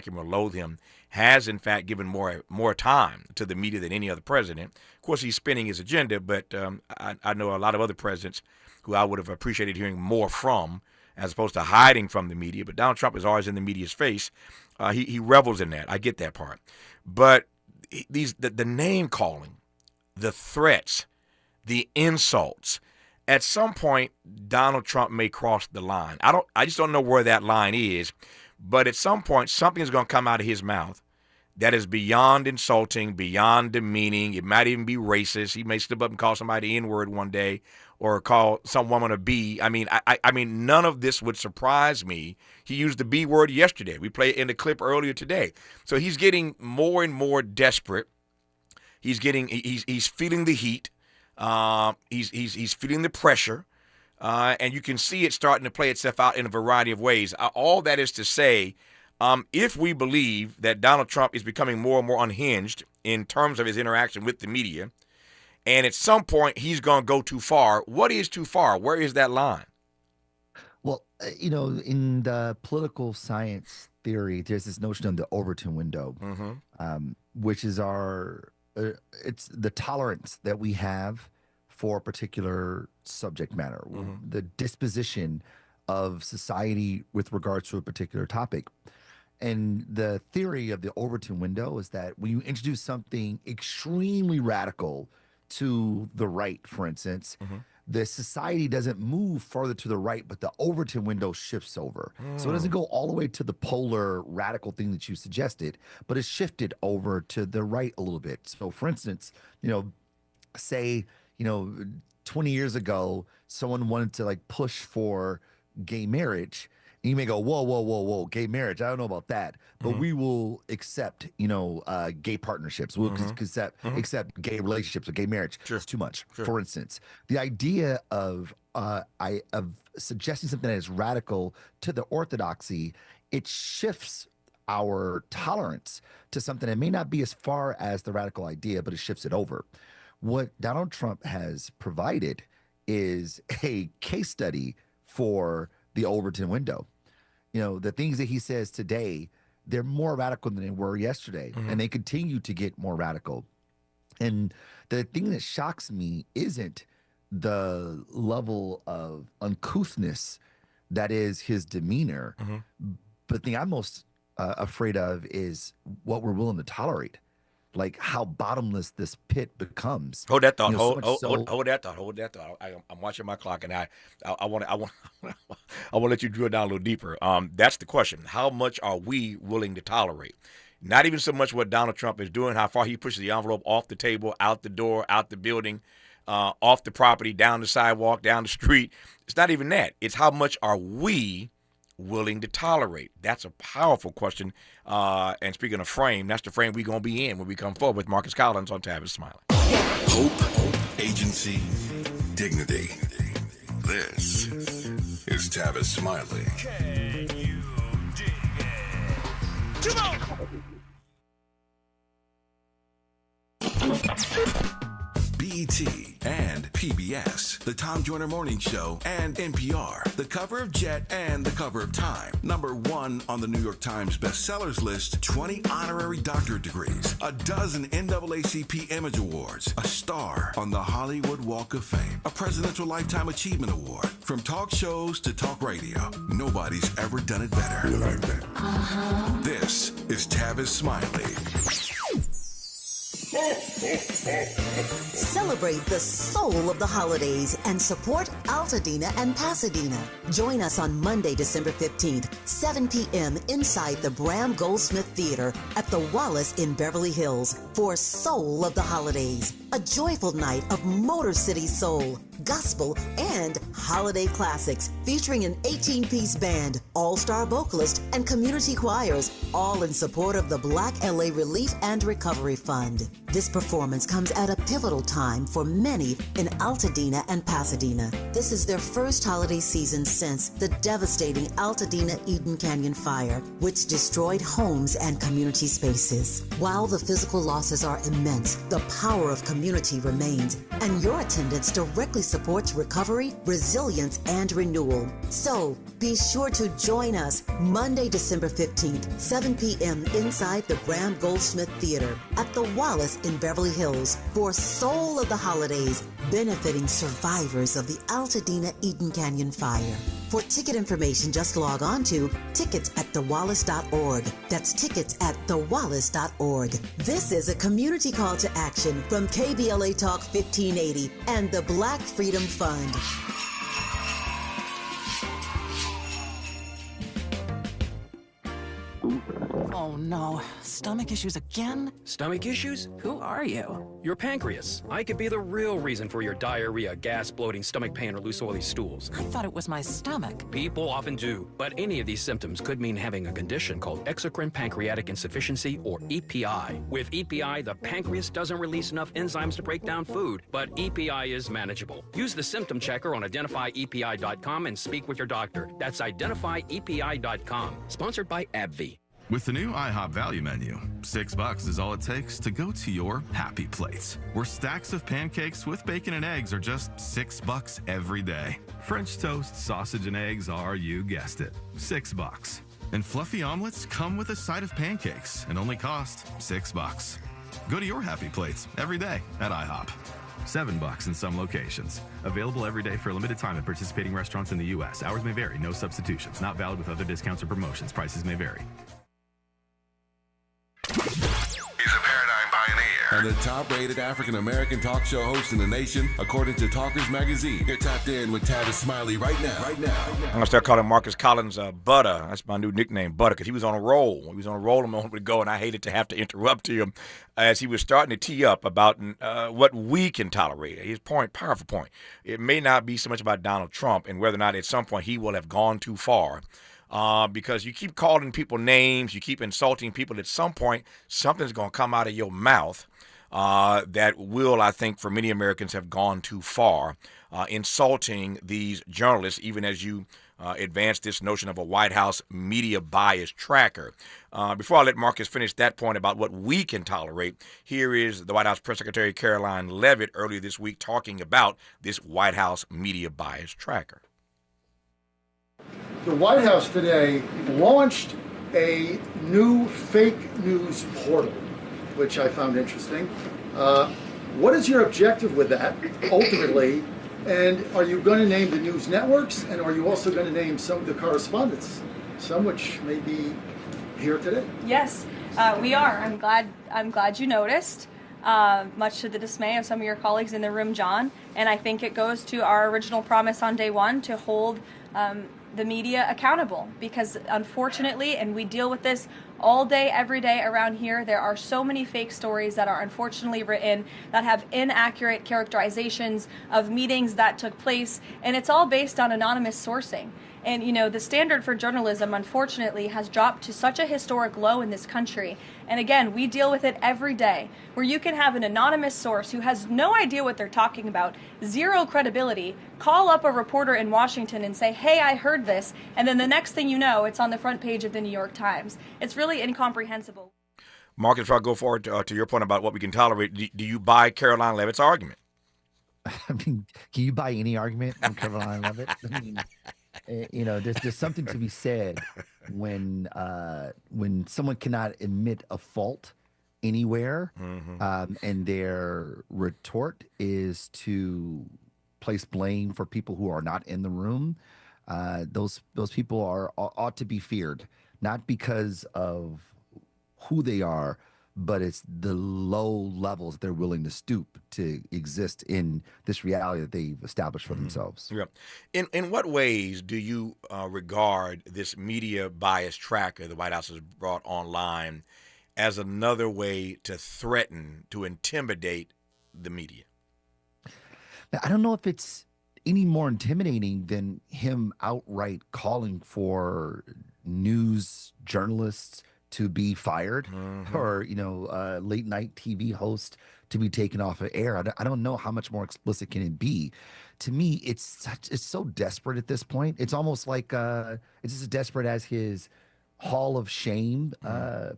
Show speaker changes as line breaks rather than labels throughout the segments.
him or loathe him, has in fact given more time to the media than any other president. Of course, he's spinning his agenda, but I know a lot of other presidents who I would have appreciated hearing more from, as opposed to hiding from the media. But Donald Trump is always in the media's face. He revels in that. I get that part. But the name calling, the threats, the insults, at some point Donald Trump may cross the line. I just don't know where that line is. But at some point, something is going to come out of his mouth that is beyond insulting, beyond demeaning. It might even be racist. He may slip up and call somebody the N-word one day, or call some woman a B. I mean, none of this would surprise me. He used the B word yesterday. We played in the clip earlier today. So he's getting more and more desperate. He's feeling the heat. He's feeling the pressure. And you can see it starting to play itself out in a variety of ways. All that is to say, if we believe that Donald Trump is becoming more and more unhinged in terms of his interaction with the media, and at some point he's going to go too far, what is too far? Where is that line?
Well, in the political science theory, there's this notion of the Overton window, which is it's the tolerance that we have for a particular subject matter, the disposition of society with regards to a particular topic. And the theory of the Overton window is that when you introduce something extremely radical to the right, for instance, the society doesn't move further to the right, but the Overton window shifts over. So it doesn't go all the way to the polar radical thing that you suggested, but it's shifted over to the right a little bit. So for instance, say, 20 years ago, someone wanted to push for gay marriage. And you may go, whoa, gay marriage. I don't know about that. But we will accept, gay partnerships. We'll accept gay relationships or gay marriage.
Sure.
It's too much.
Sure.
For instance, the idea of suggesting something that is radical to the orthodoxy, it shifts our tolerance to something that may not be as far as the radical idea, but it shifts it over. What Donald Trump has provided is a case study for the Overton window. The things that he says today, they're more radical than they were yesterday, and they continue to get more radical. And the thing that shocks me isn't the level of uncouthness that is his demeanor, but the thing I'm most afraid of is what we're willing to tolerate. How bottomless this pit becomes.
Hold that thought. Hold that thought. I'm watching my clock, and I want to let you drill down a little deeper. That's the question. How much are we willing to tolerate? Not even so much what Donald Trump is doing, how far he pushes the envelope off the table, out the door, out the building, off the property, down the sidewalk, down the street. It's not even that. It's how much are we willing to tolerate? That's a powerful question. And speaking of frame, that's the frame we're going to be in when we come forward with Marcus Collins on Tavis Smiley.
Hope, agency, dignity. This is Tavis Smiley.
Can you dig it? Come on!
BET and PBS, The Tom Joyner Morning Show, and NPR, the cover of Jet and the cover of Time. #1 on the New York Times bestsellers list, 20 honorary doctorate degrees, a dozen NAACP Image Awards, a star on the Hollywood Walk of Fame, a Presidential Lifetime Achievement Award. From talk shows to talk radio, nobody's ever done it better. You like that? This is Tavis Smiley.
Celebrate the soul of the holidays and support Altadena and Pasadena. Join us on Monday, December 15th, 7 p.m. inside the Bram Goldsmith Theater at the Wallace in Beverly Hills for Soul of the Holidays, a joyful night of Motor City soul, gospel, and holiday classics featuring an 18-piece band, all-star vocalist, and community choirs, all in support of the Black LA Relief and Recovery Fund. This performance comes at a pivotal time for many in Altadena and Pasadena. This is their first holiday season since the devastating Altadena Eden Canyon fire, which destroyed homes and community spaces. While the physical losses are immense, the power of community community remains, and your attendance directly supports recovery, resilience, and renewal. So, be sure to join us Monday, December 15th, 7 p.m. inside the Graham Goldsmith Theater at the Wallace in Beverly Hills for Soul of the Holidays, benefiting survivors of the Altadena Eden Canyon Fire. For ticket information, just log on to tickets@thewallace.org. That's tickets@thewallace.org. This is a community call to action from KBLA Talk 1580 and the Black Freedom Fund.
Oh no, stomach issues again?
Stomach issues? Who are you? Your pancreas. I could be the real reason for your diarrhea, gas, bloating, stomach pain, or loose oily stools.
I thought it was my stomach.
People often do, but any of these symptoms could mean having a condition called exocrine pancreatic insufficiency, or EPI. With EPI, the pancreas doesn't release enough enzymes to break down food, but EPI is manageable. Use the symptom checker on identifyepi.com and speak with your doctor. That's identifyepi.com. Sponsored by AbbVie.
With the new IHOP value menu, $6 is all it takes to go to your happy place, where stacks of pancakes with bacon and eggs are just $6 every day. French toast, sausage, and eggs are, you guessed it, $6. And fluffy omelets come with a side of pancakes and only cost $6. Go to your happy plates every day at IHOP. $7 in some locations. Available every day for a limited time at participating restaurants in the U.S. Hours may vary. No substitutions. Not valid with other discounts or promotions. Prices may vary.
He's a paradigm pioneer and the top-rated African-American talk show host in the nation, according to Talkers Magazine. You're tapped in with Tavis Smiley right now.
I'm going to start calling Marcus Collins Butter. That's my new nickname, Butter, because he was on a roll. He was on a roll a moment ago, and I hated to have to interrupt him as he was starting to tee up about what we can tolerate. His point, powerful point. It may not be so much about Donald Trump and whether or not at some point he will have gone too far. Because you keep calling people names, you keep insulting people. At some point, something's going to come out of your mouth that will, I think, for many Americans have gone too far, insulting these journalists, even as you advance this notion of a White House media bias tracker. Before I let Marcus finish that point about what we can tolerate, here is the White House Press Secretary Caroline Leavitt earlier this week talking about this White House media bias tracker.
The White House today launched a new fake news portal, which I found interesting. What is your objective with that, ultimately? And are you going to name the news networks? And are you also going to name some of the correspondents, some which may be here today?
Yes, we are. I'm glad you noticed. Much to the dismay of some of your colleagues in the room, John. And I think it goes to our original promise on day one to hold the media accountable, because unfortunately, and we deal with this all day, every day around here, there are so many fake stories that are unfortunately written that have inaccurate characterizations of meetings that took place, and it's all based on anonymous sourcing. And, you know, the standard for journalism, unfortunately, has dropped to such a historic low in this country. And again, we deal with it every day, where you can have an anonymous source who has no idea what they're talking about, zero credibility, call up a reporter in Washington and say, hey, I heard this. And then the next thing you know, it's on the front page of the New York Times. It's really incomprehensible.
Marcus, before I go forward to your point about what we can tolerate, do you buy Caroline Leavitt's argument?
I mean, can you buy any argument from Caroline Leavitt? I mean, you know, there's something to be said when someone cannot admit a fault anywhere, and their retort is to place blame for people who are not in the room. Those people ought to be feared, not because of who they are, but it's the low levels they're willing to stoop to exist in this reality that they've established for themselves.
Yeah. In what ways do you regard this media bias tracker the White House has brought online as another way to threaten, to intimidate the media?
Now, I don't know if it's any more intimidating than him outright calling for news journalists to be fired, or, you know, late night TV host to be taken off of air. I don't know how much more explicit can it be. To me, it's so desperate at this point. It's almost like it's just as desperate as his Hall of Shame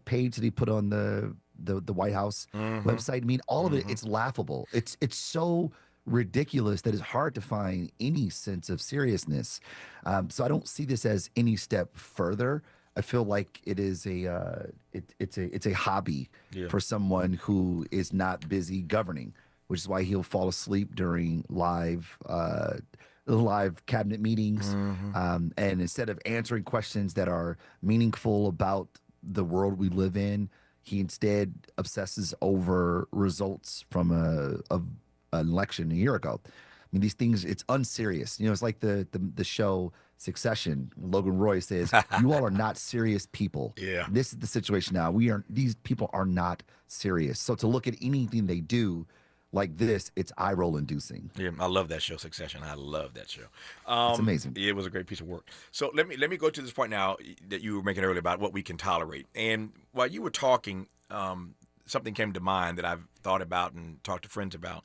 page that he put on the the White House
Mm-hmm.
website. I mean, all of it,
Mm-hmm.
it's laughable. It's so ridiculous that it's hard to find any sense of seriousness. So I don't see this as any step further. I feel like it is it's a hobby
Yeah.
for someone who is not busy governing, which is why he'll fall asleep during live cabinet meetings.
Mm-hmm.
And instead of answering questions that are meaningful about the world we live in, he instead obsesses over results from an election a year ago. I mean, these things, it's unserious. You know, it's like the show Succession. Logan Roy says, "You all are not serious people."
Yeah.
This is the situation now. These people are not serious. So to look at anything they do like this, it's eye roll inducing.
Yeah, I love that show, Succession. I love that show.
It's amazing.
It was a great piece of work. So let me go to this point now that you were making earlier about what we can tolerate. And while you were talking, something came to mind that I've thought about and talked to friends about.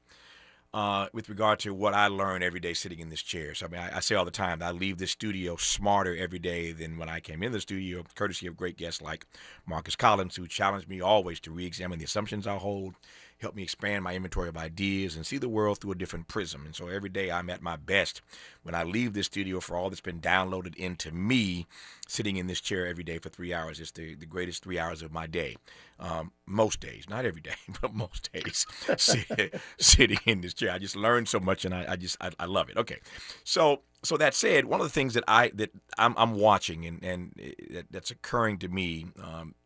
With regard to what I learn every day sitting in this chair. So, I mean, I say all the time that I leave this studio smarter every day than when I came in the studio, courtesy of great guests like Marcus Collins, who challenged me always to re-examine the assumptions I hold, help me expand my inventory of ideas, and see the world through a different prism. And so every day I'm at my best when I leave this studio for all that's been downloaded into me, sitting in this chair every day for 3 hours. It's the greatest 3 hours of my day. Most days, not every day, but most days, sitting in this chair. I just learned so much, and I love it. Okay, so that said, one of the things that I'm watching and that's occurring to me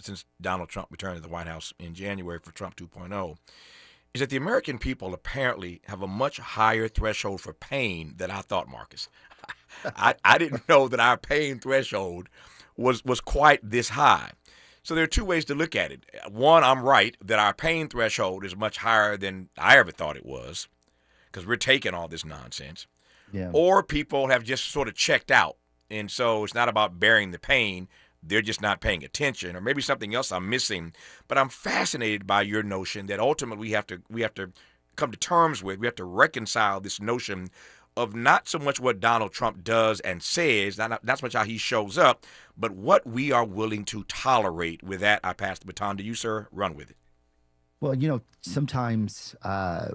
since Donald Trump returned to the White House in January for Trump 2.0 is that the American people apparently have a much higher threshold for pain than I thought, Marcus. I didn't know that our pain threshold was quite this high. So there are two ways to look at it. One, I'm right that our pain threshold is much higher than I ever thought it was because we're taking all this nonsense.
Yeah.
Or people have just sort of checked out. And so it's not about bearing the pain. They're just not paying attention, or maybe something else I'm missing. But I'm fascinated by your notion that ultimately we have to come to terms with. We have to reconcile this notion of not so much what Donald Trump does and says, not so much how he shows up, but what we are willing to tolerate. With that, I pass the baton to you, sir. Run with it.
Well, sometimes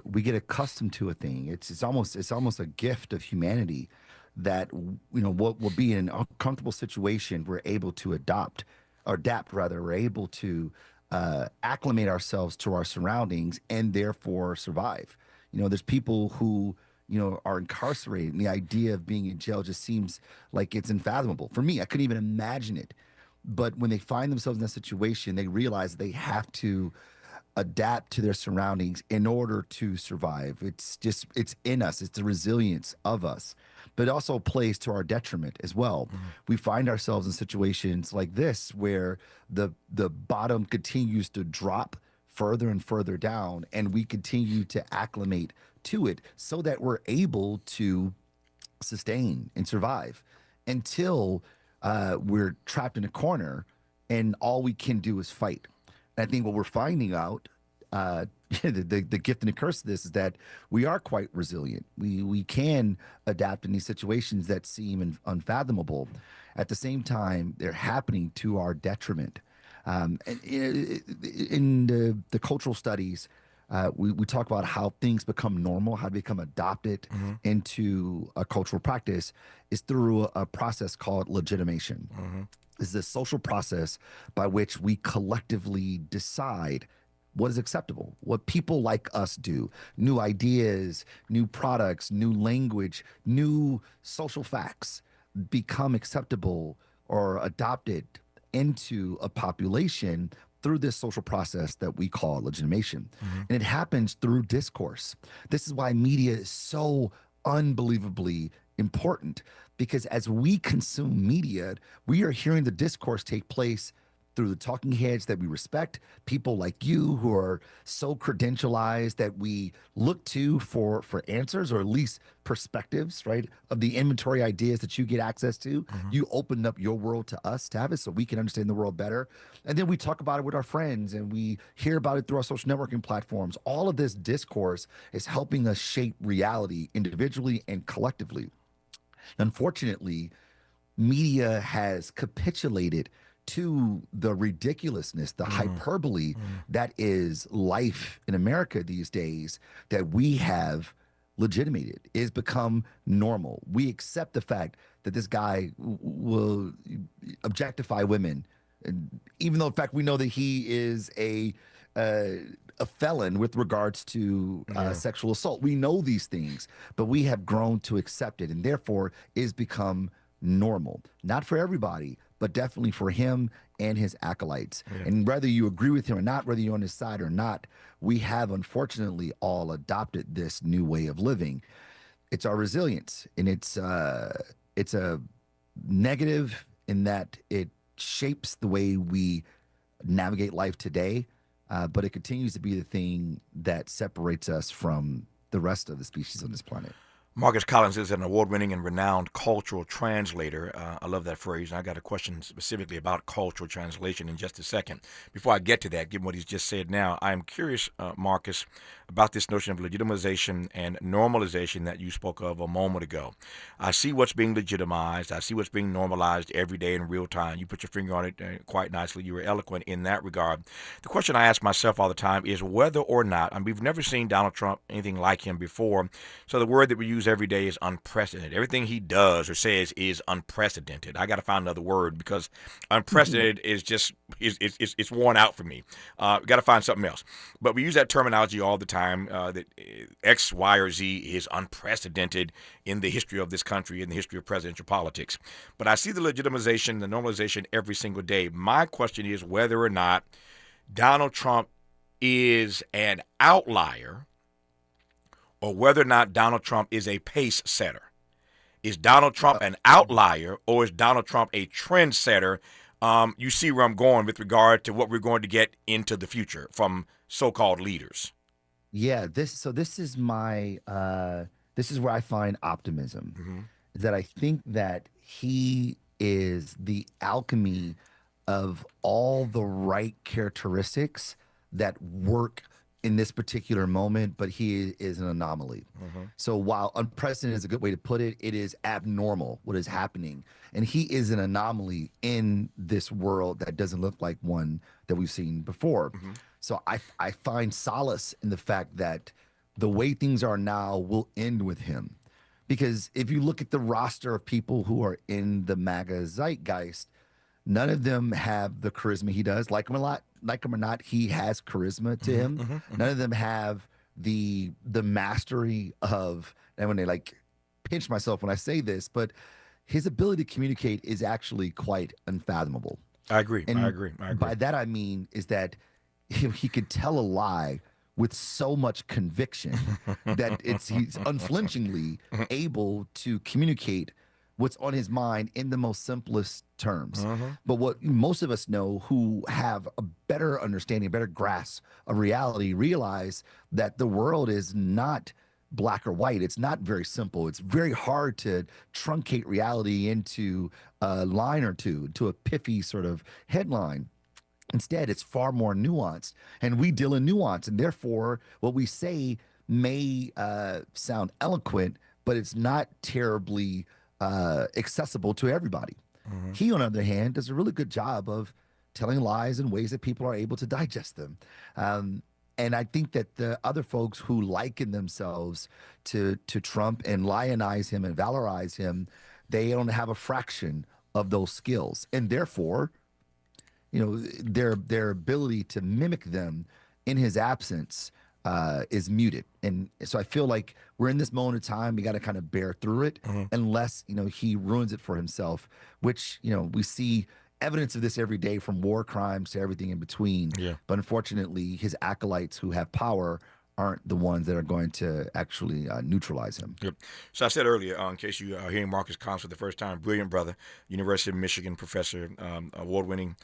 we get accustomed to a thing. It's almost a gift of humanity that what will be in an uncomfortable situation, we're able to adapt rather. We're able to acclimate ourselves to our surroundings and therefore survive. There's people who are incarcerated, and the idea of being in jail just seems like it's unfathomable. For me, I couldn't even imagine it. But when they find themselves in that situation, they realize they have to adapt to their surroundings in order to survive. It's in us. It's the resilience of us, but it also plays to our detriment as well. Mm-hmm. We find ourselves in situations like this where the bottom continues to drop further and further down, and we continue to acclimate to it so that we're able to sustain and survive until we're trapped in a corner and all we can do is fight. And I think what we're finding out, the gift and the curse of this is that we are quite resilient. We can adapt in these situations that seem unfathomable. At the same time, they're happening to our detriment. And in the cultural studies, we talk about how things become normal, how they become adopted into a cultural practice is through a process called legitimation. This is a social process by which we collectively decide what is acceptable, what people like us do, new ideas, new products, new language, new social facts become acceptable or adopted into a population through this social process that we call legitimation. And it happens through discourse. This is why media is so unbelievably important, because as we consume media, we are hearing the discourse take place through the talking heads that we respect, people like you who are so credentialized that we look to for answers, or at least perspectives, right, of the inventory ideas that you get access to. You opened up your world to us, Tavis, so we can understand the world better. And then we talk about it with our friends, and we hear about it through our social networking platforms. All of this discourse is helping us shape reality individually and collectively. Unfortunately, media has capitulated to the ridiculousness, the hyperbole that is life in America these days that we have legitimated is become normal. We accept the fact that this guy will objectify women, and even though in fact we know that he is a felon with regards to sexual assault. We know these things, but we have grown to accept it, and therefore is become normal. Not for everybody, but definitely for him and his acolytes. And whether you agree with him or not, whether you're on his side or not, we have unfortunately all adopted this new way of living. It's our resilience, and it's a negative in that it shapes the way we navigate life today, but it continues to be the thing that separates us from the rest of the species on this planet.
Marcus Collins is an award-winning and renowned cultural translator. I love that phrase, and I got a question specifically about cultural translation in just a second. Before I get to that, given what he's just said now, I'm curious, Marcus, about this notion of legitimization and normalization that you spoke of a moment ago. I see what's being legitimized. I see what's being normalized every day in real time. You put your finger on it quite nicely. You were eloquent in that regard. The question I ask myself all the time is whether or not, and we've never seen Donald Trump, anything like him before, so the word that we use every day is unprecedented. Everything he does or says is unprecedented. I got to find another word because unprecedented is just it's worn out for me. Got to find something else. But we use that terminology all the time that X, Y, or Z is unprecedented in the history of this country, in the history of presidential politics. But I see the legitimization, the normalization every single day. My question is whether or not Donald Trump is an outlier or whether or not Donald Trump is a pace setter. Is Donald Trump an outlier or is Donald Trump a trendsetter? You see where I'm going with regard to what we're going to get into the future from so-called leaders.
Yeah, this is my this is where I find optimism. Is that I think that he is the alchemy of all the right characteristics that work in this particular moment, but he is an anomaly. So while unprecedented is a good way to put it, it is abnormal what is happening. And he is an anomaly in this world that doesn't look like one that we've seen before. So I find solace in the fact that the way things are now will end with him. Because if you look at the roster of people who are in the MAGA zeitgeist, none of them have the charisma he does. Like him a lot, like him or not, he has charisma to him. None of them have the mastery of, and when they like pinch myself when I say this, but his ability to communicate is actually quite unfathomable.
I agree.
And
I agree.
by that I mean is that he could tell a lie with so much conviction that he's unflinchingly able to communicate what's on his mind in the most simplest terms. But what most of us know who have a better understanding, a better grasp of reality, realize that the world is not black or white. It's not very simple. It's very hard to truncate reality into a line or two, to a pithy sort of headline. Instead, it's far more nuanced, and we deal in nuance, and therefore what we say may sound eloquent, but it's not terribly accessible to everybody. He, on the other hand, does a really good job of telling lies in ways that people are able to digest them. And I think that the other folks who liken themselves to Trump and lionize him and valorize him, they don't have a fraction of those skills, and therefore, you know, their ability to mimic them in his absence is muted. And so I feel like we're in this moment of time. We got to kind of bear through it unless, you know, he ruins it for himself, which, you know, we see evidence of this every day from war crimes to everything in between. But unfortunately, his acolytes who have power aren't the ones that are going to actually neutralize him.
So I said earlier, in case you are hearing Marcus Collins for the first time, brilliant brother, University of Michigan professor, award-winning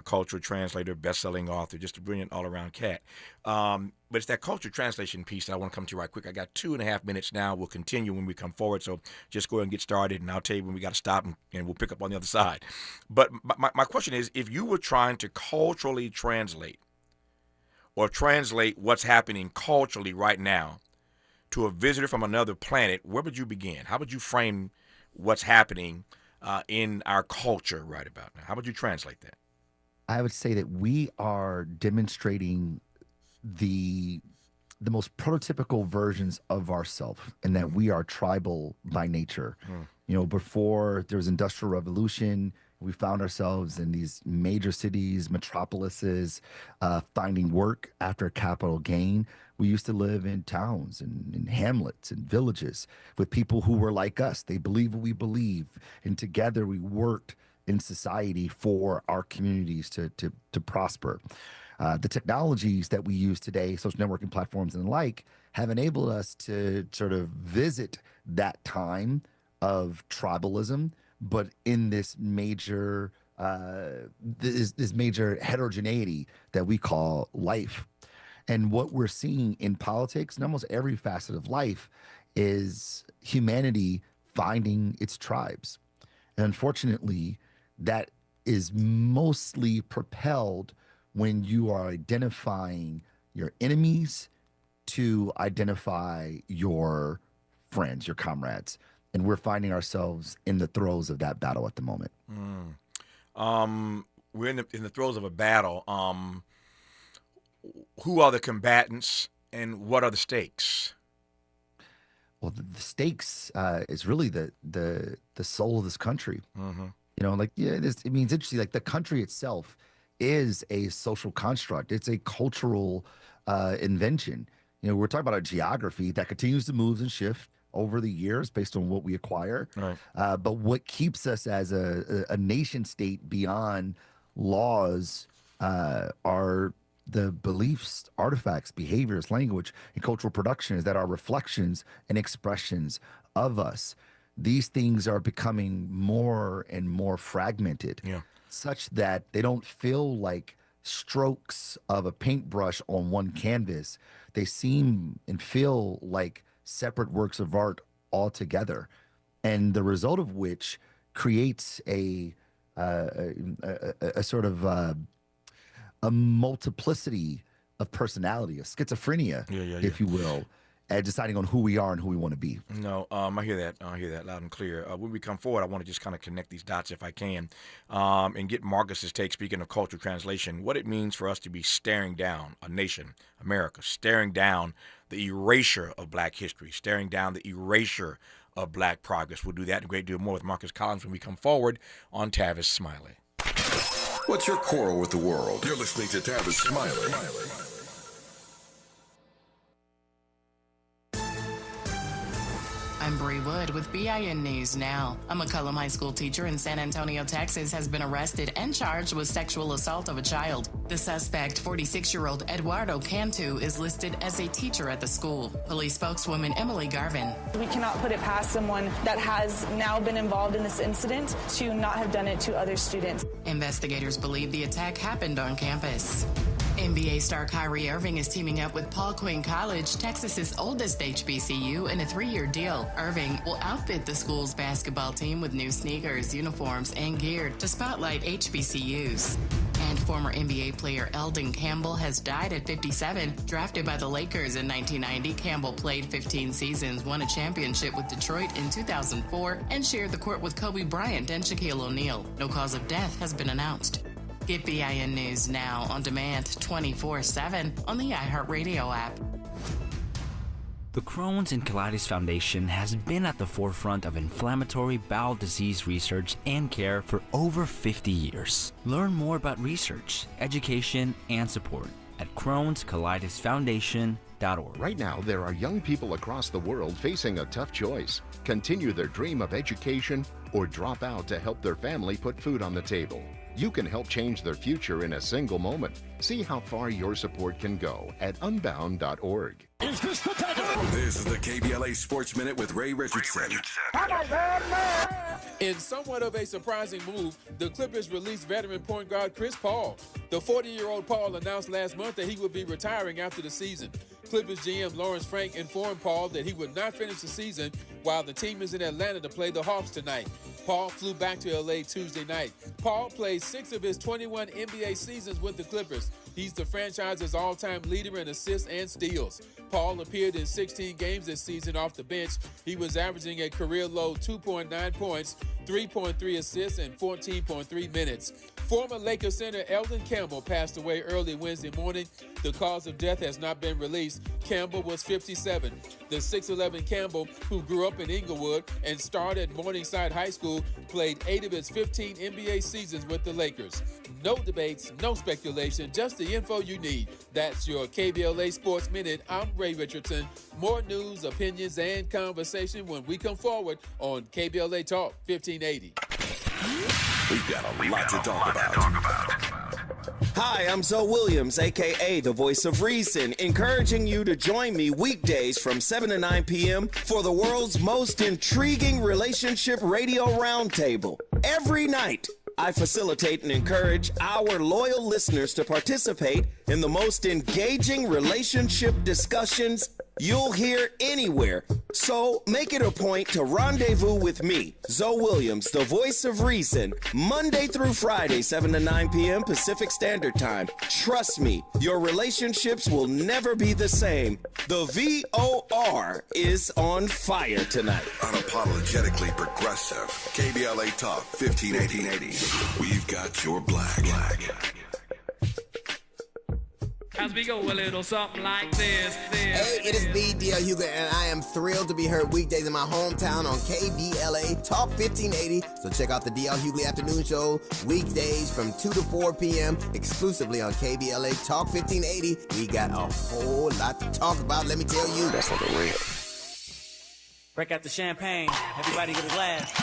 cultural translator, best-selling author, just a brilliant all-around cat. But it's that cultural translation piece that I want to come to right quick. I got 2.5 minutes now. We'll continue when we come forward, so just go ahead and get started, and I'll tell you when we got to stop, and we'll pick up on the other side. But my question is, if you were trying to culturally translate or translate what's happening culturally right now to a visitor from another planet, where would you begin? How would you frame what's happening in our culture right about now? How would you translate that?
I would say that we are demonstrating the most prototypical versions of ourselves, and that we are tribal by nature. Before there was industrial revolution, we found ourselves in these major cities, metropolises, finding work after capital gain. We used to live in towns and in hamlets and villages with people who were like us. They believe what we believe, and together we worked in society for our communities to prosper. The technologies that we use today, social networking platforms and the like, have enabled us to sort of visit that time of tribalism, but in this major this major heterogeneity that we call life. And what we're seeing in politics, in almost every facet of life, is humanity finding its tribes. And unfortunately, that is mostly propelled when you are identifying your enemies to identify your friends, your comrades. And we're finding ourselves in the throes of that battle at the moment.
We're in the throes of a battle. Who are the combatants, and what are the stakes?
Well, the stakes is really the soul of this country. It means interesting. Like, the country itself is a social construct. It's a cultural invention. We're talking about a geography that continues to move and shift over the years based on what we acquire.
Right.
But what keeps us as a nation state beyond laws are the beliefs, artifacts, behaviors, language, and cultural productions that are reflections and expressions of us. These things are becoming more and more fragmented, such that they don't feel like strokes of a paintbrush on one canvas. They seem and feel like separate works of art altogether, and the result of which creates a sort of a multiplicity of personality, a schizophrenia, if you will, and deciding on who we are and who we want to be.
No, I hear that. I hear that loud and clear. When we come forward, I want to just kind of connect these dots if I can, and get Marcus's take, speaking of cultural translation, what it means for us to be staring down a nation, America, staring down the erasure of Black history, staring down the erasure of Black progress. We'll do that and a great deal more with Marcus Collins when we come forward on Tavis Smiley.
What's your quarrel with the world? You're listening to Tavis Smiley.
I'm Bree Wood with BIN News Now. A McCullum High School teacher in San Antonio, Texas, has been arrested and charged with sexual assault of a child. The suspect, 46-year-old Eduardo Cantu, is listed as a teacher at the school. Police spokeswoman Emily Garvin.
We cannot put it past someone that has now been involved in this incident to not have done it to other students.
Investigators believe the attack happened on campus. NBA star Kyrie Irving is teaming up with Paul Quinn College, Texas's oldest HBCU, in a 3-year deal. Irving will outfit the school's basketball team with new sneakers, uniforms, and gear to spotlight HBCUs. And former NBA player Eldon Campbell has died at 57. Drafted by the Lakers in 1990, Campbell played 15 seasons, won a championship with Detroit in 2004, and shared the court with Kobe Bryant and Shaquille O'Neal. No cause of death has been announced. Get BIN News Now on demand 24/7 on the iHeartRadio app.
The Crohn's and Colitis Foundation has been at the forefront of inflammatory bowel disease research and care for over 50 years. Learn more about research, education, and support at Crohn'sColitisFoundation.org.
Right now, there are young people across the world facing a tough choice. Continue their dream of education or drop out to help their family put food on the table. You can help change their future in a single moment. See how far your support can go at unbound.org.
Is this the time? This is the KBLA Sports Minute with Ray Richardson.
In somewhat of a surprising move, the Clippers released veteran point guard Chris Paul. The 40-year-old Paul announced last month that he would be retiring after the season. Clippers GM Lawrence Frank informed Paul that he would not finish the season while the team is in Atlanta to play the Hawks tonight. Paul flew back to LA Tuesday night. Paul played 6 of his 21 NBA seasons with the Clippers. He's the franchise's all-time leader in assists and steals. Paul appeared in 16 games this season off the bench. He was averaging a career-low 2.9 points, 3.3 assists, and 14.3 minutes. Former Lakers center Eldon Campbell passed away early Wednesday morning. The cause of death has not been released. Campbell was 57. The 6'11 Campbell, who grew up in Inglewood and started at Morningside High School, played 8 of his 15 NBA seasons with the Lakers. No debates, no speculation, just the info you need. That's your KBLA Sports Minute. I'm Ray Richardson. More news, opinions, and conversation when we come forward on KBLA Talk 1580.
We've got a lot to talk about.
Hi, I'm Zoe Williams, a.k.a. the Voice of Reason, encouraging you to join me weekdays from 7 to 9 p.m. for the world's most intriguing relationship radio roundtable. Every night, I facilitate and encourage our loyal listeners to participate in the most engaging relationship discussions you'll hear anywhere. So make it a point to rendezvous with me, Zoe Williams, the Voice of Reason, Monday through Friday, 7 to 9 p.m. Pacific Standard Time. Trust me, your relationships will never be the same. The VOR is on fire tonight.
Unapologetically progressive. KBLA Talk 1580. We've got your black.
As we go a little something like this.
Hey, it is B.D.L. Hughley, and I am thrilled to be heard weekdays in my hometown on KBLA Talk 1580. So check out the D.L. Hughley Afternoon Show weekdays from 2 to 4 p.m. exclusively on KBLA Talk 1580. We got a whole lot to talk about, let me tell you.
That's on the real.
Break out the champagne. Everybody get a glass.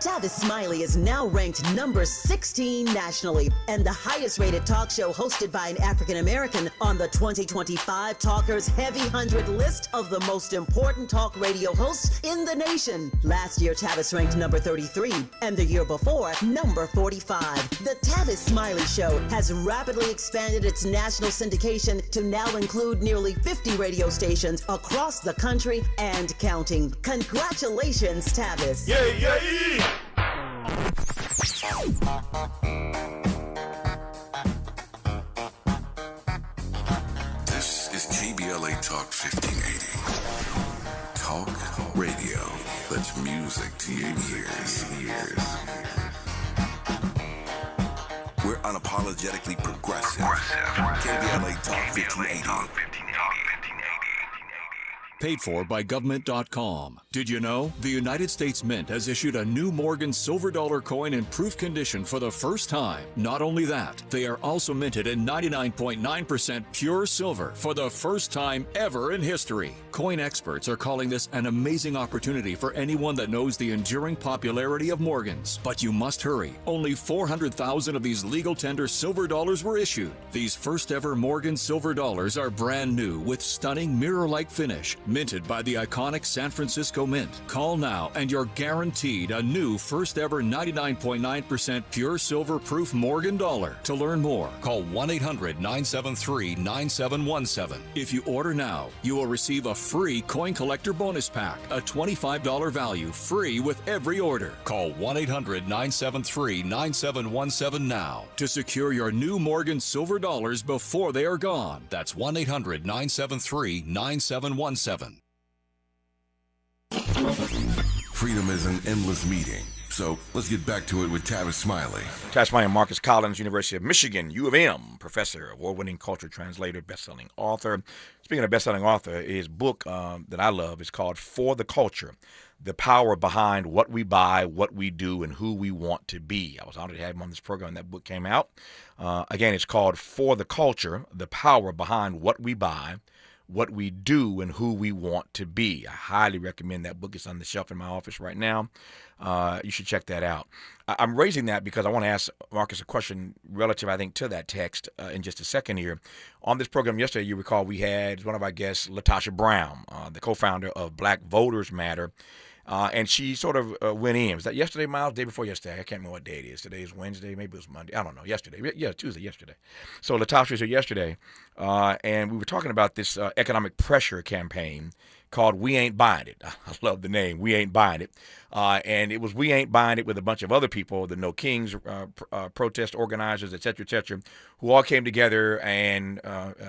Tavis Smiley is now ranked number 16 nationally and the highest rated talk show hosted by an African American on the 2025 Talkers Heavy 100 list of the most important talk radio hosts in the nation. Last year, Tavis ranked number 33 and the year before, number 45. The Tavis Smiley Show has rapidly expanded its national syndication to now include nearly 50 radio stations across the country and counting. Congratulations, Tavis.
Yeah, yeah.
This is KBLA Talk 1580. Talk radio. That's music to your ears. We're unapologetically progressive. KBLA Talk 1580.
Paid for by government.com. Did you know? The United States Mint has issued a new Morgan silver dollar coin in proof condition for the first time. Not only that, they are also minted in 99.9% pure silver for the first time ever in history. Coin experts are calling this an amazing opportunity for anyone that knows the enduring popularity of Morgans. But you must hurry. Only 400,000 of these legal tender silver dollars were issued. These first ever Morgan silver dollars are brand new with stunning mirror-like finish, minted by the iconic San Francisco Mint. Call now and you're guaranteed a new first ever 99.9% pure silver proof Morgan dollar. To learn more, call 1-800-973-9717. If you order now, you will receive a free coin collector bonus pack, a $25 value, free with every order. Call 1-800-973-9717 now to secure your new Morgan silver dollars before they are gone. That's 1-800-973-9717.
Freedom is an endless meeting. So let's get back to it with Tavis Smiley.
Tavis Smiley, Marcus Collins, University of Michigan, U of M, professor, award-winning culture translator, best-selling author. Speaking of best-selling author, his book that I love is called For the Culture, The Power Behind What We Buy, What We Do, and Who We Want to Be. I was honored to have him on this program when that book came out. Again, it's called For the Culture, The Power Behind What We Buy, What We Do, and Who We Want to Be. I highly recommend that book. It's on the shelf in my office right now. You should check that out. I'm raising that because I want to ask Marcus a question relative, I think, to that text in just a second here. On this program yesterday, you recall we had one of our guests, Latasha Brown, the co-founder of Black Voters Matter. And she sort of went in. Was that yesterday, Miles? Day before yesterday? I can't remember what day it is. Today is Wednesday. Maybe it was Monday. I don't know. Yesterday. Yeah, Tuesday, yesterday. So Latasha was here yesterday, and we were talking about this economic pressure campaign called We Ain't Buying It. I love the name, We Ain't Buying It. And it was We Ain't Buying It with a bunch of other people, the No Kings protest organizers, et cetera, who all came together and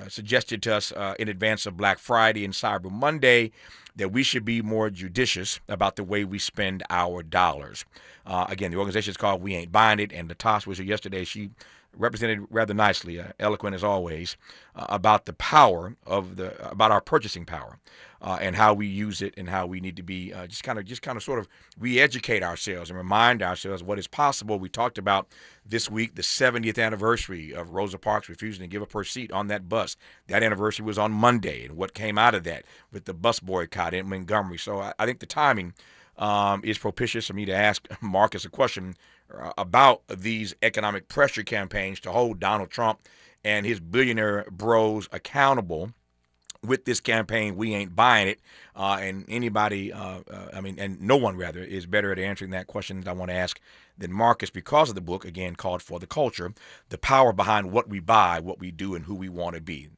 suggested to us in advance of Black Friday and Cyber Monday that we should be more judicious about the way we spend our dollars. Again, the organization is called We Ain't Buying It, and Tavis was here yesterday. She represented rather nicely, eloquent as always, about the power of about our purchasing power, and how we use it, and how we need to be just kind of sort of re-educate ourselves and remind ourselves what is possible. We talked about this week the 70th anniversary of Rosa Parks refusing to give up her seat on that bus. That anniversary was on Monday, and what came out of that with the bus boycott in Montgomery. So I think the timing is propitious for me to ask Marcus a question about these economic pressure campaigns to hold Donald Trump and his billionaire bros accountable with this campaign. We ain't buying it. And anybody, and no one rather, is better at answering that question that I want to ask than Marcus, because of the book, again, called For the Culture, the power behind what we buy, what we do, and who we want to be.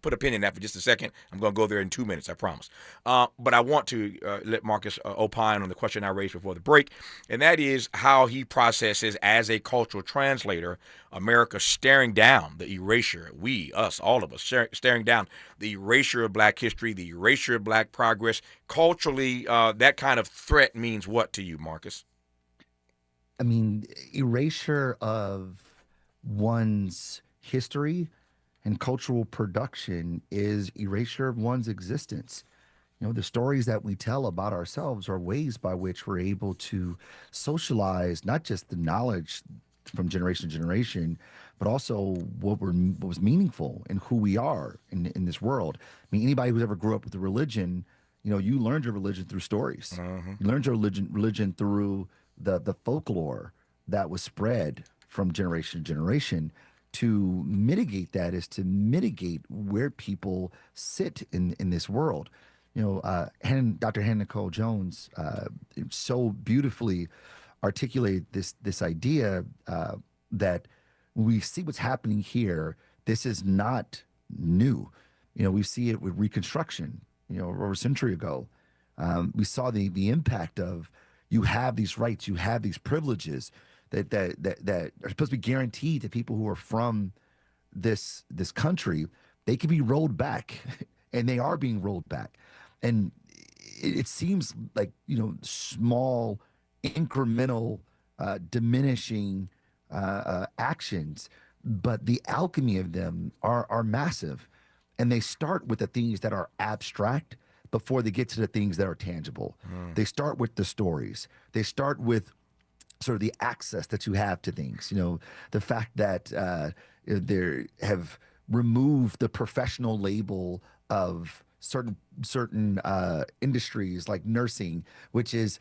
Put a pin in that for just a second. I'm going to go there in 2 minutes, I promise. But I want to let Marcus opine on the question I raised before the break, and that is how he processes, as a cultural translator, America staring down the erasure, us, all of us, staring down the erasure of black history, the erasure of black progress. Culturally, that kind of threat means what to you, Marcus?
I mean, erasure of one's history and cultural production is erasure of one's existence. You know, the stories that we tell about ourselves are ways by which we're able to socialize not just the knowledge from generation to generation, but also what was meaningful and who we are in this world. I mean, anybody who's ever grew up with a religion, you know, you learned your religion through stories. You learned your religion through the folklore that was spread from generation to generation. To mitigate that is to mitigate where people sit in this world. You know, Dr. Hannah Nicole Jones so beautifully articulated this idea that when we see what's happening here, this is not new. You know, we see it with Reconstruction, you know, over a century ago. We saw the impact of, you have these rights, you have these privileges that are supposed to be guaranteed to people who are from this country. They can be rolled back, and they are being rolled back. And it seems like, you know, small, incremental, diminishing actions, but the alchemy of them are massive. And they start with the things that are abstract before they get to the things that are tangible. They start with the stories. They start with sort of the access that you have to things. You know, the fact that they have removed the professional label of certain industries like nursing, which is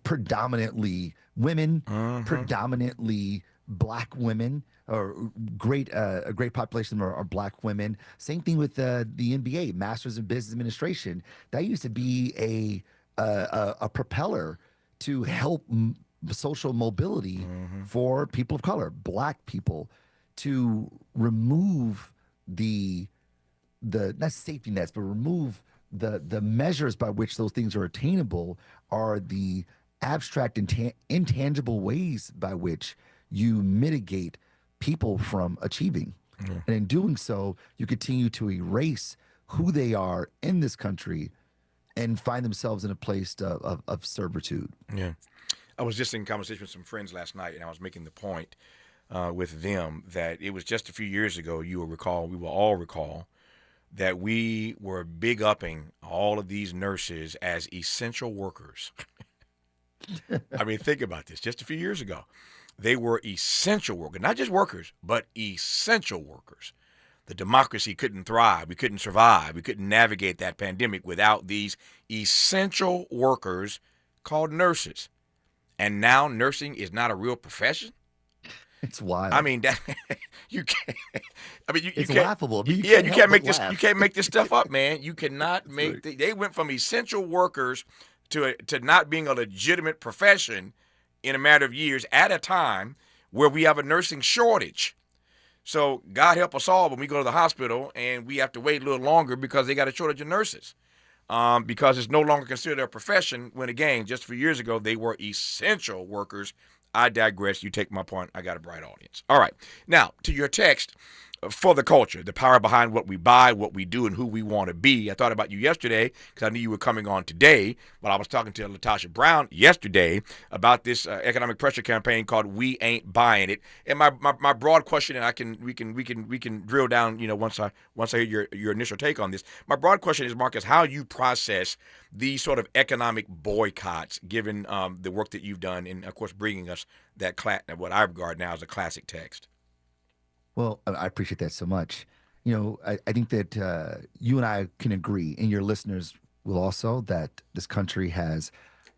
predominantly women, predominantly Black women, or a great population are Black women. Same thing with the MBA, Masters in Business Administration. That used to be a propeller to help social mobility for people of color, Black people, to remove the not safety nets, but remove the measures by which those things are attainable are the abstract and intangible ways by which you mitigate people from achieving. And in doing so, you continue to erase who they are in this country and find themselves in a place of servitude.
Yeah. I was just in conversation with some friends last night, and I was making the point with them that it was just a few years ago, we will all recall, that we were big upping all of these nurses as essential workers. I mean, think about this. Just a few years ago, they were essential workers, not just workers, but essential workers. The democracy couldn't thrive. We couldn't survive. We couldn't navigate that pandemic without these essential workers called nurses. And now nursing is not a real profession.
It's wild.
I mean, that you can't. I mean,
it's
can't,
laughable. I mean,
you can't make this. You can't make this stuff up, man. You cannot make. They went from essential workers to not being a legitimate profession in a matter of years at a time where we have a nursing shortage. So God help us all when we go to the hospital and we have to wait a little longer because they got a shortage of nurses. because it's no longer considered a profession when, again, just a few years ago, they were essential workers. I digress. You take my point. I got a bright audience. All right. Now, to your text, for the culture, the power behind what we buy, what we do, and who we want to be. I thought about you yesterday because I knew you were coming on today, but I was talking to Latasha Brown yesterday about this economic pressure campaign called "We Ain't Buying It." And my broad question, and we can drill down, once I hear your initial take on this. My broad question is, Marcus, how you process these sort of economic boycotts, given the work that you've done, and of course bringing us that what I regard now as a classic text.
Well, I appreciate that so much. I think that you and I can agree, and your listeners will also, that this country has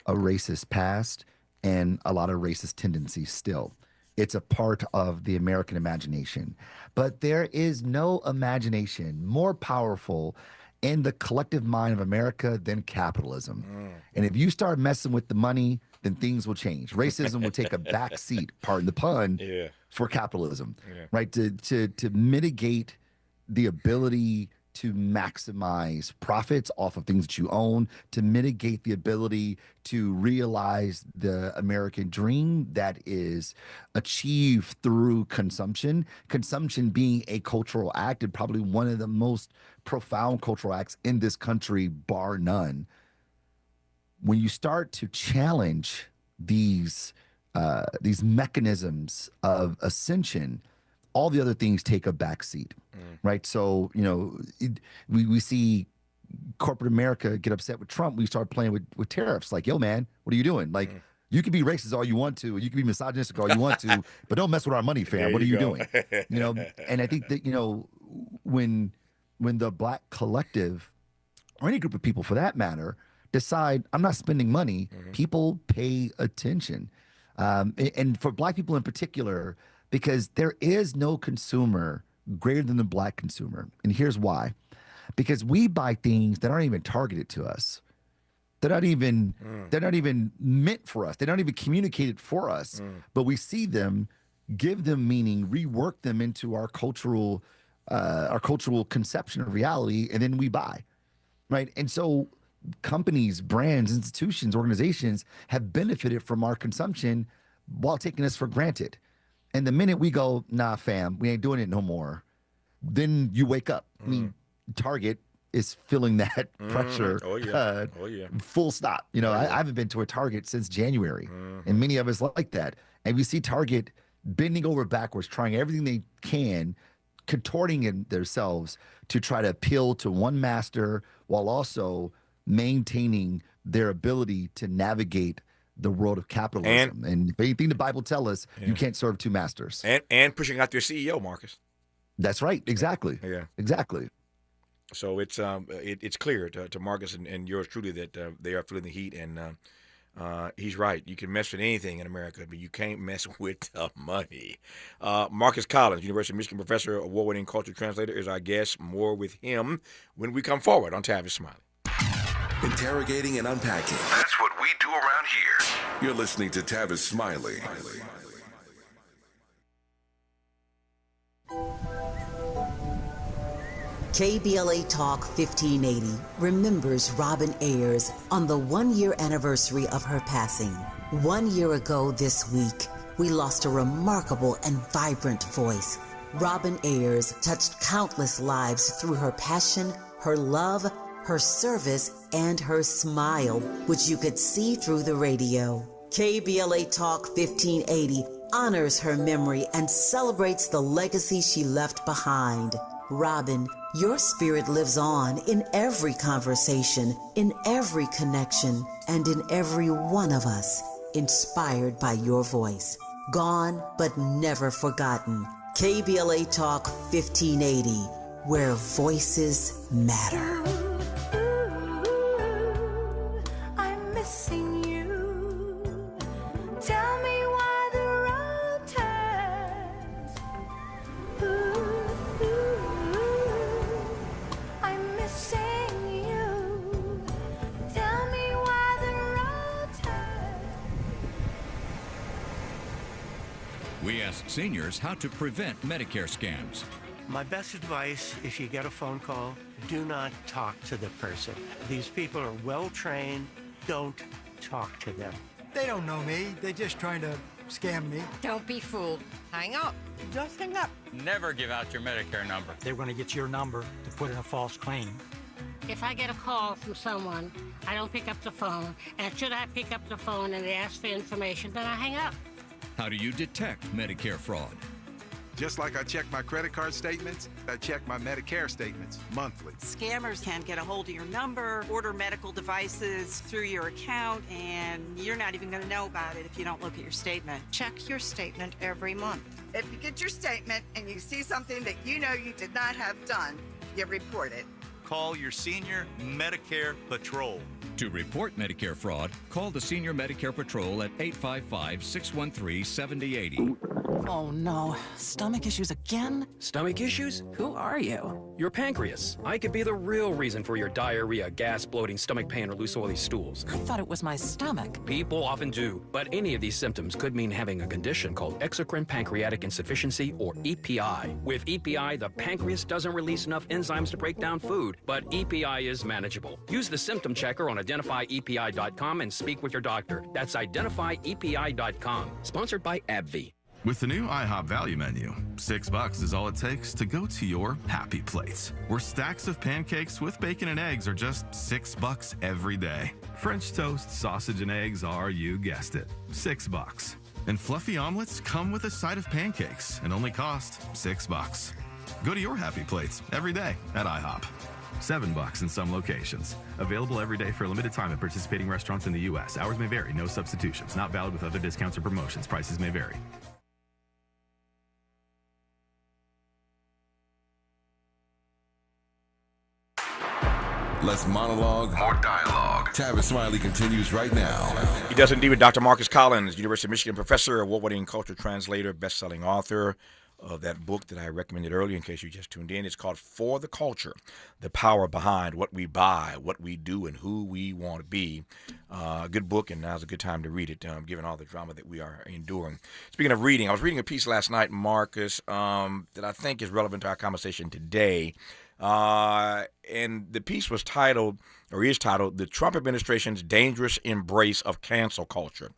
a racist past and a lot of racist tendencies still. It's a part of the American imagination. But there is no imagination more powerful in the collective mind of America than capitalism. And if you start messing with the money, then things will change. Racism will take a back seat, pardon the pun, for capitalism, right? To mitigate the ability to maximize profits off of things that you own, to mitigate the ability to realize the American dream that is achieved through consumption being a cultural act, and probably one of the most profound cultural acts in this country, bar none. When you start to challenge these mechanisms of ascension, all the other things take a backseat, right? So, we see corporate America get upset with Trump. We start playing with tariffs. Like, yo, man, what are you doing? Like, you can be racist all you want to, you can be misogynistic all you want to, but don't mess with our money, fam. What are you doing? And I think that, when the Black collective, or any group of people for that matter, decide I'm not spending money, people pay attention. And for Black people in particular, because there is no consumer greater than the Black consumer. And here's why. Because we buy things that aren't even targeted to us. They're not even meant for us. They're not even communicated for us. But we see them, give them meaning, rework them into our cultural conception of reality, and then we buy. Right. And so companies, brands, institutions, organizations have benefited from our consumption while taking us for granted. And the minute we go, nah, fam, we ain't doing it no more, then you wake up. I mean, Target is feeling that pressure. Full stop. I haven't been to a Target since January, and many of us like that. And we see Target bending over backwards, trying everything they can, contorting in themselves to try to appeal to one master while also maintaining their ability to navigate the world of capitalism. And if anything the Bible tells us, you can't serve two masters.
And pushing out their CEO, Marcus.
That's right. Exactly. Exactly.
So it's clear to Marcus and yours truly that they are feeling the heat, and he's right. You can mess with anything in America, but you can't mess with the money. Marcus Collins, University of Michigan professor, award-winning culture translator, is our guest. More with him when we come forward on Tavis Smiley.
Interrogating and unpacking. That's what we do around here. You're listening to Tavis Smiley.
KBLA Talk 1580 remembers Robin Ayers on the 1-year anniversary of her passing. 1 year ago this week, we lost a remarkable and vibrant voice. Robin Ayers touched countless lives through her passion, her love, her service, and her smile, which you could see through the radio. KBLA Talk 1580 honors her memory and celebrates the legacy she left behind. Robin, your spirit lives on in every conversation, in every connection, and in every one of us, inspired by your voice. Gone, but never forgotten. KBLA Talk 1580, where voices matter.
I'm missing you. Tell me why the road turns. I'm missing you. Tell me why the road turns.
We asked seniors how to prevent Medicare scams. My best advice, if you get a phone call, do not talk to the person. These people are well trained. Don't talk to them.
They don't know me. They're just trying to scam me.
Don't be fooled. Hang up. Just hang up.
Never give out your Medicare number.
They're going to get your number to put in a false claim.
If I get a call from someone, I don't pick up the phone. And should I pick up the phone and they ask for information, then I hang up.
How do you detect Medicare fraud?
Just like I check my credit card statements, I check my Medicare statements monthly.
Scammers can get a hold of your number, order medical devices through your account, and you're not even going to know about it if you don't look at your statement.
Check your statement every month.
If you get your statement and you see something that you know you did not have done, you report it.
Call your senior Medicare Patrol.
To report Medicare fraud, call the Senior Medicare Patrol at 855-613-7080.
Oh no, stomach issues again?
Stomach issues? Who are you? Your pancreas. I could be the real reason for your diarrhea, gas, bloating, stomach pain, or loose oily stools.
I thought it was my stomach.
People often do, but any of these symptoms could mean having a condition called exocrine pancreatic insufficiency, or EPI. With EPI, the pancreas doesn't release enough enzymes to break down food, but EPI is manageable. Use the symptom checker on identifyepi.com and speak with your doctor. That's identifyepi.com. Sponsored by AbbVie.
With the new IHOP value menu, $6 is all it takes to go to your happy plates, where stacks of pancakes with bacon and eggs are just $6 every day. French toast, sausage, and eggs are, you guessed it, $6. And fluffy omelets come with a side of pancakes and only cost $6. Go to your happy plates every day at IHOP. $7 in some locations. Available every day for a limited time at participating restaurants in the U.S. Hours may vary. No substitutions. Not valid with other discounts or promotions. Prices may vary.
Less monologue, more dialogue. Tavis Smiley continues right now.
He does indeed with Dr. Marcus Collins, University of Michigan professor, award-winning cultural translator, best-selling author of that book that I recommended earlier in case you just tuned in. It's called For the Culture, The Power Behind What We Buy, What We Do, and Who We Want to Be. Good book, and now's a good time to read it, given all the drama that we are enduring. Speaking of reading, I was reading a piece last night, Marcus, that I think is relevant to our conversation today. And the piece was titled, or is titled, The Trump Administration's Dangerous Embrace of Cancel Culture.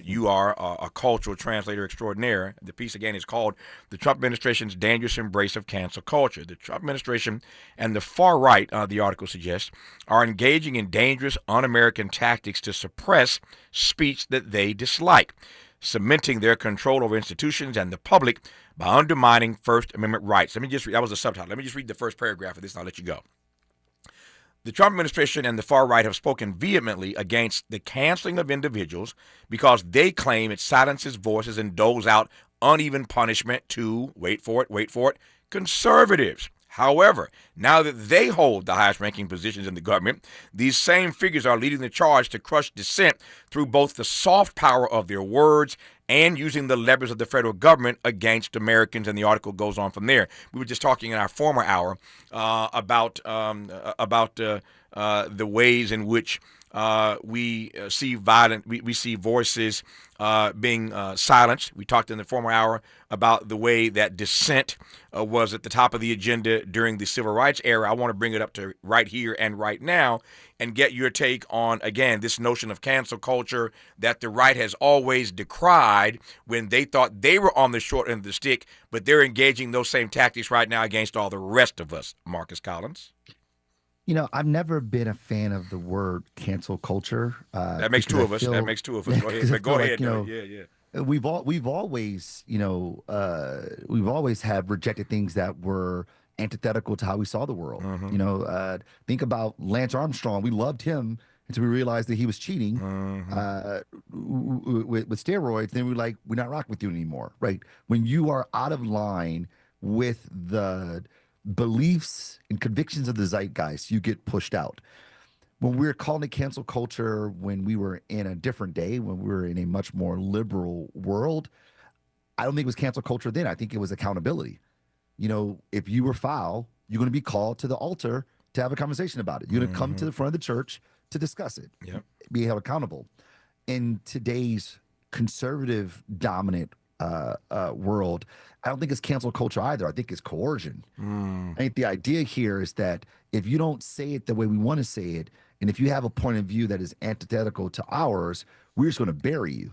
You are a cultural translator extraordinaire. The piece, again, is called The Trump Administration's Dangerous Embrace of Cancel Culture. The Trump administration and the far right, the article suggests, are engaging in dangerous, un-American tactics to suppress speech that they dislike, cementing their control over institutions and the public by undermining First Amendment rights. Let me just read, that was the subtitle. Let me just read the first paragraph of this and I'll let you go. The Trump administration and the far right have spoken vehemently against the canceling of individuals because they claim it silences voices and doles out uneven punishment to, wait for it, conservatives. However, now that they hold the highest ranking positions in the government, these same figures are leading the charge to crush dissent through both the soft power of their words and using the levers of the federal government against Americans, and the article goes on from there. We were just talking in our former hour about the ways in which we see voices being silenced. We talked in the former hour about the way that dissent was at the top of the agenda during the civil rights era. I want to bring it up to right here and right now and get your take on, again, this notion of cancel culture that the right has always decried when they thought they were on the short end of the stick, but they're engaging those same tactics right now against all the rest of us. Marcus Collins.
You know, I've never been a fan of the word cancel culture.
That makes two of us. Go ahead. But go ahead.
We've always, we've always have rejected things that were antithetical to how we saw the world.
Mm-hmm.
Think about Lance Armstrong. We loved him until we realized that he was cheating with steroids. Then we're like, we're not rocking with you anymore, right? When you are out of line with the beliefs and convictions of the zeitgeist, you get pushed out. When we were calling it cancel culture, when we were in a different day, when we were in a much more liberal world, I don't think it was cancel culture then. I think it was accountability. If you were foul, you're going to be called to the altar to have a conversation about it. You're going to come to the front of the church to discuss it, be held accountable. In today's conservative dominant world, I don't think it's cancel culture either. I think it's coercion. I think the idea here is that if you don't say it the way we want to say it, and if you have a point of view that is antithetical to ours, we're just going to bury you.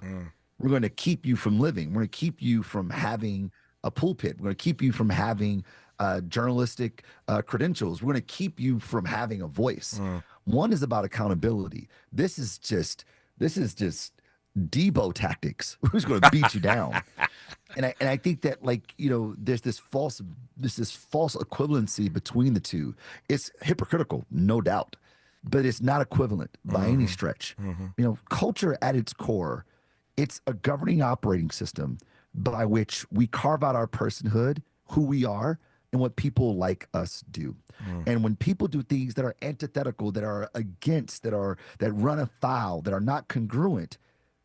We're going to keep you from living. We're going to keep you from having a pulpit. We're going to keep you from having journalistic credentials. We're going to keep you from having a voice. One is about accountability. This is just Debo tactics. Who's going to beat you down? And I think that, like, you know, there's this false equivalency between the two. It's hypocritical, no doubt, but it's not equivalent by any stretch. You know, culture at its core, it's a governing operating system by which we carve out our personhood, who we are, and what people like us do. And when people do things that are antithetical, that are against, that run afoul, that are not congruent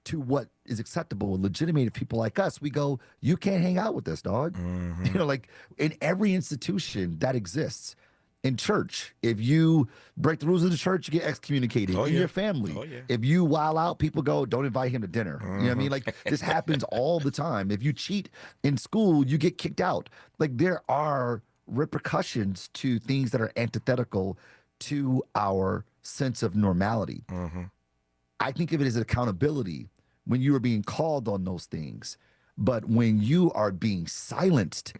to what is acceptable and legitimate of people like us, we go, you can't hang out with us, dog. You know, like in every institution that exists. In church, if you break the rules of the church, you get excommunicated. In your family, if you wild out, people go, don't invite him to dinner. You know what I mean? Like, this happens all the time. If you cheat in school, you get kicked out. Like, there are repercussions to things that are antithetical to our sense of normality. I think of it as accountability when you are being called on those things. But when you are being silenced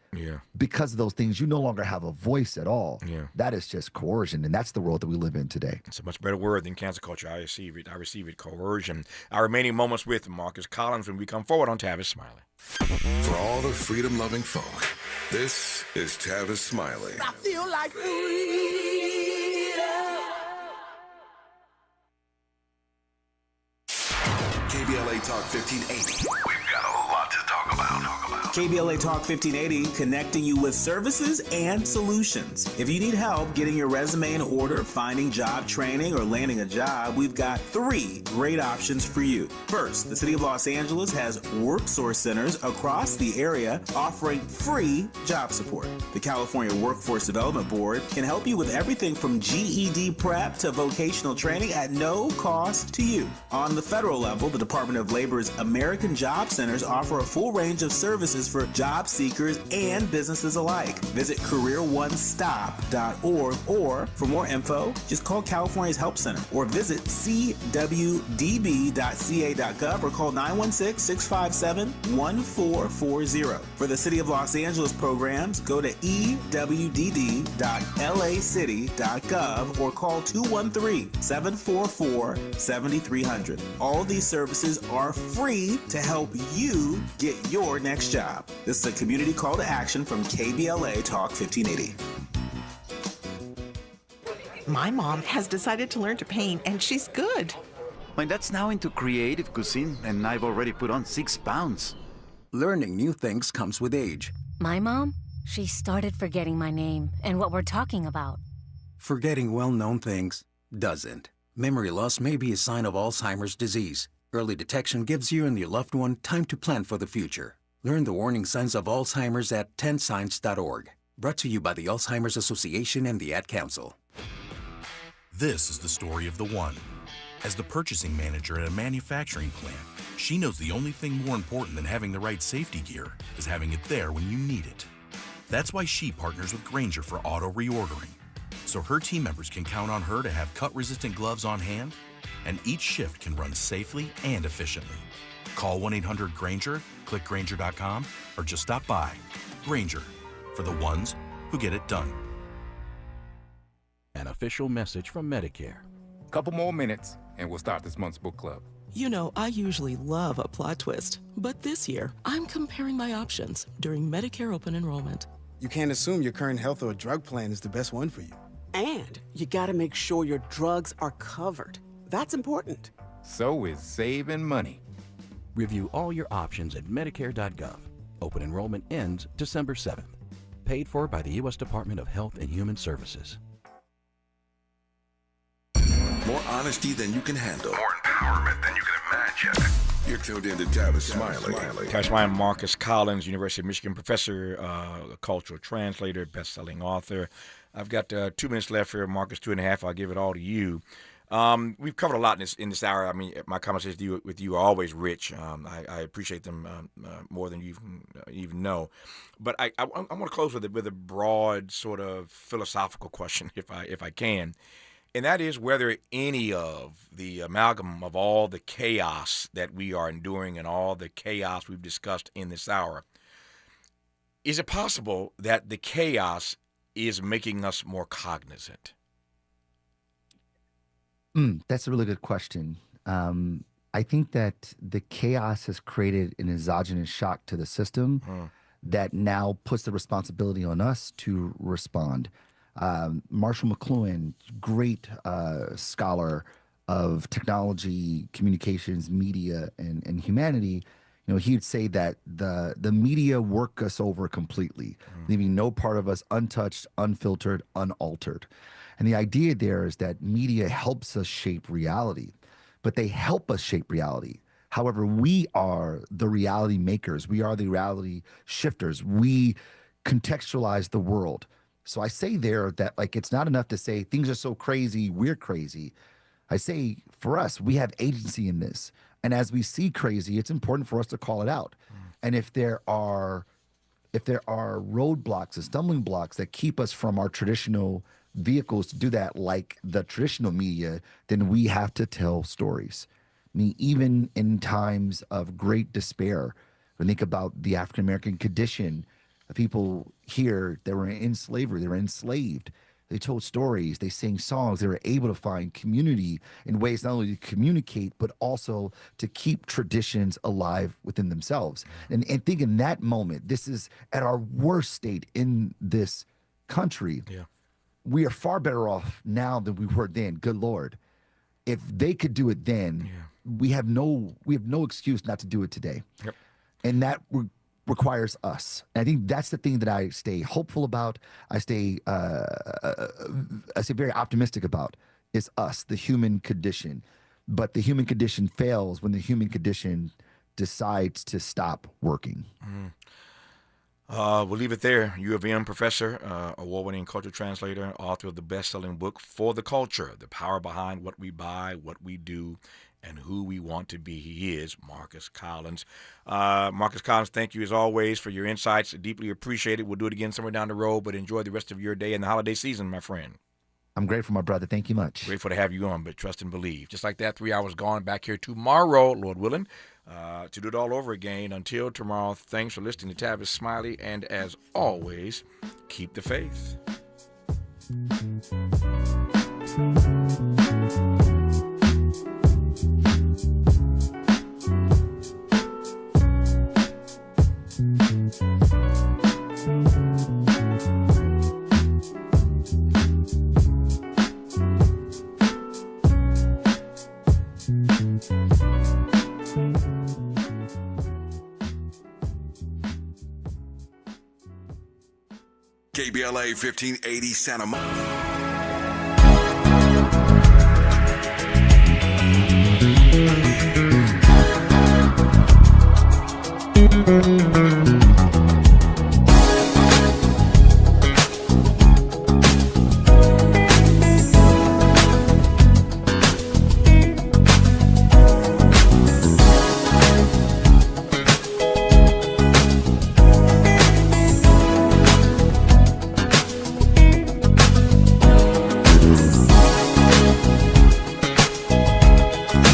because of those things, you no longer have a voice at all. That is just coercion, and that's the world that we live in today.
It's a much better word than cancel culture. I receive it, coercion. Our remaining moments with Marcus Collins when we come forward on Tavis Smiley.
For all the freedom-loving folk, this is Tavis Smiley.
I feel like freedom.
KBLA Talk 1580. We've got a lot to talk about.
KBLA Talk 1580, connecting you with services and solutions. If you need help getting your resume in order, finding job training, or landing a job, we've got 3 great options for you. First, the City of Los Angeles has worksource centers across the area offering free job support. The California Workforce Development Board can help you with everything from GED prep to vocational training at no cost to you. On the federal level, the Department of Labor's American Job Centers offer a full range of services for job seekers and businesses alike. Visit careeronestop.org, or for more info, just call California's Help Center or visit cwdb.ca.gov or call 916-657-1440. For the City of Los Angeles programs, go to ewd.lacity.gov or call 213-744-7300. All these services are free to help you get your next job. This is a community call to action from KBLA Talk 1580.
My mom has decided to learn to paint, and she's good.
My dad's now into creative cuisine, and I've already put on 6 pounds.
Learning new things comes with age.
My mom, she started forgetting my name and what we're talking about.
Forgetting well-known things doesn't. Memory loss may be a sign of Alzheimer's disease. Early detection gives you and your loved one time to plan for the future. Learn the warning signs of Alzheimer's at 10signs.org. Brought to you by the Alzheimer's Association and the Ad Council.
This is the story of the one. As the purchasing manager at a manufacturing plant, she knows the only thing more important than having the right safety gear is having it there when you need it. That's why she partners with Grainger for auto reordering, so her team members can count on her to have cut-resistant gloves on hand, and each shift can run safely and efficiently. Call 1-800-GRAINGER, click Grainger.com, or just stop by. Grainger, for the ones who get it done.
An official message from Medicare.
Couple more minutes, and we'll start this month's book club.
You know, I usually love a plot twist, but this year, I'm comparing my options during Medicare open enrollment.
You can't assume your current health or drug plan is the best one for you.
And you gotta make sure your drugs are covered. That's important.
So is saving money.
Review all your options at Medicare.gov. Open enrollment ends December 7th. Paid for by the U.S. Department of Health and Human Services.
More honesty than you can handle. More empowerment than you can imagine. You're tuned in to Tavis Smiley.
Tavis Smiley, Marcus Collins, University of Michigan professor, cultural translator, best-selling author. I've got 2 minutes left here, Marcus, 2.5. I'll give it all to you. We've covered a lot in this hour. I mean, my conversations with you are always rich. I appreciate them more than you even know. But I want to close with a broad sort of philosophical question, if I can, and that is whether any of the amalgam of all the chaos that we are enduring and all the chaos we've discussed in this hour, is it possible that the chaos is making us more cognizant?
That's a really good question. I think that the chaos has created an exogenous shock to the system that now puts the responsibility on us to respond. Marshall McLuhan, great scholar of technology, communications, media, and humanity, he'd say that the media work us over completely, leaving no part of us untouched, unfiltered, unaltered. And the idea there is that media helps us shape reality, but they help us shape reality. However, we are the reality makers. We are the reality shifters. We contextualize the world. So I say there that it's not enough to say things are so crazy, we're crazy. I say for us, we have agency in this. And as we see crazy, it's important for us to call it out. And if there are roadblocks and stumbling blocks that keep us from our traditional vehicles to do that, like the traditional media, then we have to tell stories. I mean, even in times of great despair, when think about the African-American condition, the people here that were in slavery, they were enslaved. They told stories, they sang songs, they were able to find community in ways not only to communicate, but also to keep traditions alive within themselves. And think in that moment, this is at our worst state in this country.
Yeah.
We are far better off now than we were then. Good Lord. If they could do it then, we have no excuse not to do it today.
Yep.
And that requires us. And I think that's the thing that I stay hopeful about. I stay very optimistic about is us, the human condition. But the human condition fails when the human condition decides to stop working.
We'll leave it there. U of M professor, award-winning culture translator, author of the best-selling book, For the Culture, The Power Behind What We Buy, What We Do, and Who We Want to Be. He is Marcus Collins. Marcus Collins, thank you as always for your insights. Deeply appreciate it. We'll do it again somewhere down the road, but enjoy the rest of your day and the holiday season, my friend.
I'm grateful, my brother. Thank you much.
Grateful to have you on, but trust and believe. Just like that, 3 hours gone, back here tomorrow, Lord willing, to do it all over again. Until tomorrow, thanks for listening to Tavis, Smiley, and as always, keep the faith.
KBLA 1580 Santa Monica.